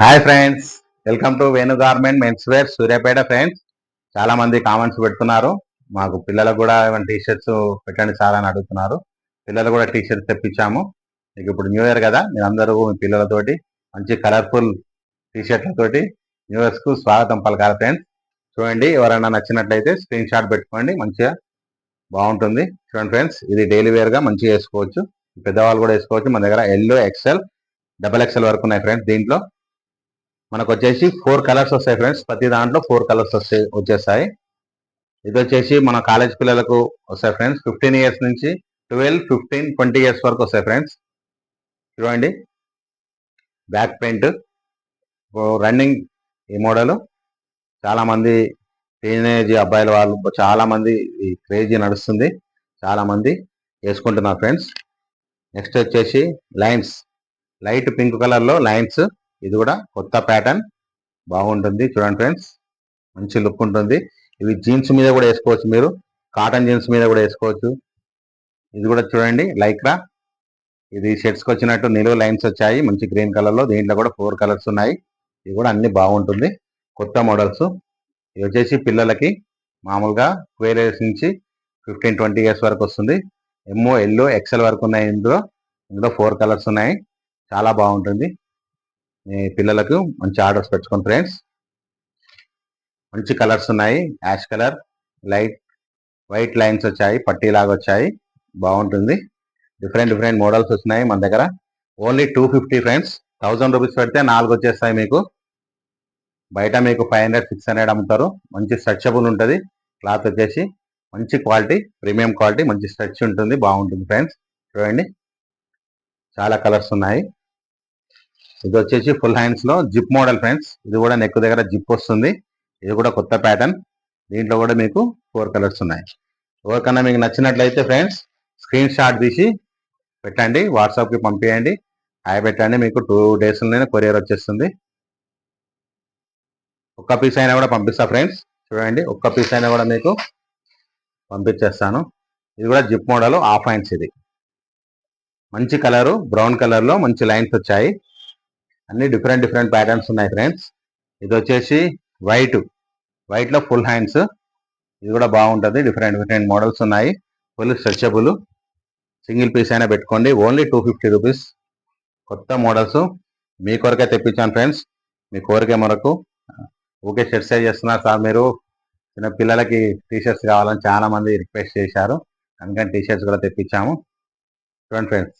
Hi friends, welcome to Venu garment men's wear Suryapet. Friends, చాలా మంది comments పెడుతున్నారు. మాకు పిల్లలకు కూడా ఏమైనా టీ షర్ట్స్ పెట్టండి సార్ అని అడుగుతున్నారు. పిల్లలు కూడా టీ షర్ట్స్ తెప్పించాము. మీకు ఇప్పుడు న్యూ ఇయర్ కదా, మీరు అందరూ మీ పిల్లలతోటి మంచి కలర్ఫుల్ టీ షర్ట్లతోటి న్యూ ఇయర్స్ కు స్వాగతం పలకాలి. ఫ్రెండ్స్, చూడండి, ఎవరైనా నచ్చినట్లయితే స్క్రీన్ షాట్ పెట్టుకోండి, మంచిగా బాగుంటుంది. చూడండి ఫ్రెండ్స్, ఇది డైలీ వేర్ గా మంచిగా వేసుకోవచ్చు, పెద్దవాళ్ళు కూడా వేసుకోవచ్చు. మన దగ్గర ఎల్లో, ఎక్సెల్, డబల్ ఎక్సెల్ వరకు ఉన్నాయి. ఫ్రెండ్స్, దీంట్లో మనకు వచ్చేసి 4 కలర్స్ వస్తాయి. ఫ్రెండ్స్, ప్రతి దాంట్లో 4 కలర్స్ వచ్చేస్తాయి. ఇది వచ్చేసి మన కాలేజ్ పిల్లలకు వస్తాయి. ఫ్రెండ్స్, 15 ఇయర్స్ నుంచి 12, 15, 20 ఇయర్స్ వరకు వస్తాయి. ఫ్రెండ్స్, చూడండి, బ్యాక్ పెయింట్ రన్నింగ్ ఈ మోడల్. చాలా మంది టీనేజ్ అబ్బాయిల వాళ్ళు చాలా మంది ఈ క్రేజీ నడుస్తుంది, చాలా మంది వేసుకుంటున్నారు. ఫ్రెండ్స్, నెక్స్ట్ వచ్చేసి లైన్స్, లైట్ పింక్ కలర్ లో లైన్స్. ఇది కూడా కొత్త ప్యాటర్న్, బాగుంటుంది. చూడండి ఫ్రెండ్స్, మంచి లుక్ ఉంటుంది. ఇవి జీన్స్ మీద కూడా వేసుకోవచ్చు, మీరు కాటన్ జీన్స్ మీద కూడా వేసుకోవచ్చు. ఇది కూడా చూడండి, లైక్రా. ఇది షర్ట్స్కి వచ్చినట్టు నిలువు లైన్స్ వచ్చాయి, మంచి గ్రీన్ కలర్ లో. దీంట్లో కూడా 4 కలర్స్ ఉన్నాయి. ఇది కూడా అన్ని బాగుంటుంది, కొత్త మోడల్స్. ఇవి వచ్చేసి పిల్లలకి మామూలుగా 12 ఇయర్స్ నుంచి 15, 20 ఇయర్స్ వరకు వస్తుంది. ఎమ్మో, ఎల్లో, ఎక్సెల్ వరకు ఉన్నాయి. ఇందులో 4 కలర్స్ ఉన్నాయి. చాలా బాగుంటుంది. మీ పిల్లలకు మంచి ఆర్డర్స్ పెట్టుకోండి. ఫ్రెండ్స్, మంచి కలర్స్ ఉన్నాయి. Ash colour, light white lines వచ్చాయి, పట్టీలాగా వచ్చాయి, బాగుంటుంది. డిఫరెంట్ మోడల్స్ వచ్చినాయి మన దగ్గర. ఓన్లీ 250. ఫ్రెండ్స్, 1000 రూపీస్ పెడితే 4 వచ్చేస్తాయి మీకు. బయట మీకు 500, 600 అమ్ముతారు. మంచి స్ట్రెచబుల్ ఉంటుంది. క్లాత్ వచ్చేసి మంచి క్వాలిటీ, ప్రీమియం క్వాలిటీ, మంచి స్ట్రెచ్ ఉంటుంది, బాగుంటుంది. ఫ్రెండ్స్, చూడండి, చాలా కలర్స్ ఉన్నాయి. ఇది వచ్చేసి ఫుల్ హ్యాండ్స్ లో జిప్ మోడల్. ఫ్రెండ్స్, ఇది కూడా నెక్ దగ్గర జిప్ వస్తుంది. ఇది కూడా కొత్త ప్యాటర్న్. దీంట్లో కూడా మీకు 4 కలర్స్ ఉన్నాయి. ఎవరికన్నా మీకు నచ్చినట్లయితే ఫ్రెండ్స్, స్క్రీన్ షాట్ తీసి పెట్టండి, వాట్సాప్కి పంపించండి, హాయ్ పెట్టండి. మీకు 2 డేస్లోనే కొరియర్ వచ్చేస్తుంది. ఒక్క పీస్ అయినా కూడా పంపిస్తా. ఫ్రెండ్స్, చూడండి, ఒక్క పీస్ అయినా కూడా మీకు పంపించేస్తాను. ఇది కూడా జిప్ మోడల్, హాఫ్ హ్యాండ్స్. ఇది మంచి కలరు, బ్రౌన్ కలర్ లో మంచి లైన్స్ వచ్చాయి. అన్ని డిఫరెంట్ ప్యాటర్న్స్ ఉన్నాయి. ఫ్రెండ్స్, ఇది వచ్చేసి వైట్ లో ఫుల్ హ్యాండ్స్. ఇది కూడా బాగుంటుంది. డిఫరెంట్ మోడల్స్ ఉన్నాయి. ఫుల్ స్ట్రెచబుల్, సింగిల్ పీస్ అయినా పెట్టుకోండి. Only 250 rupees. కొత్త మోడల్స్ మీ కొరకే తెప్పించాను. ఫ్రెండ్స్, మీ కోరిక మనకు ఊకే షర్ట్స్ చేస్తున్నారు సార్ మీరు, చిన్న పిల్లలకి టీ షర్ట్స్ కావాలని చాలా మంది రిక్వెస్ట్ చేశారు, అందుకని టీ షర్ట్స్ కూడా తెప్పించాము. చూడండి ఫ్రెండ్స్,